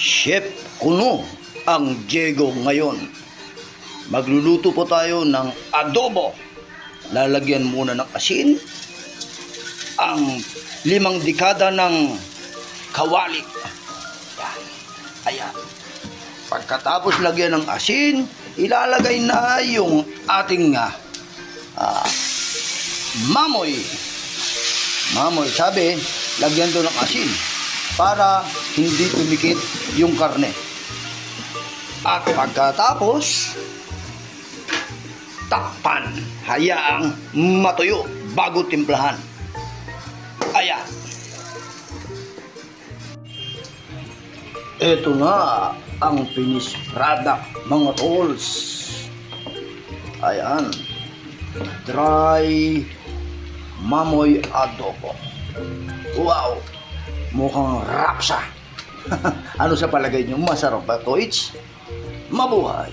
Chef Kuno ang Diego ngayon. Magluluto po tayo ng adobo. Lalagyan muna ng asin ang 5 dekada ng kawali. Ayan. Ayan. Pagkatapos lagyan ng asin, ilalagay na yung ating mamoy. Mamoy, sabi, lagyan doon ng asin para hindi tumikit yung karne. At pagkatapos, takpan, hayaang matuyo bago timplahan. Ayan. Ito na ang finished product, mga tools. Ayan. Dry mamoy adobo. Wow! Mukhang rapsa. Ano sa palagay niyo? Masarap ba ito? It's mabuhay.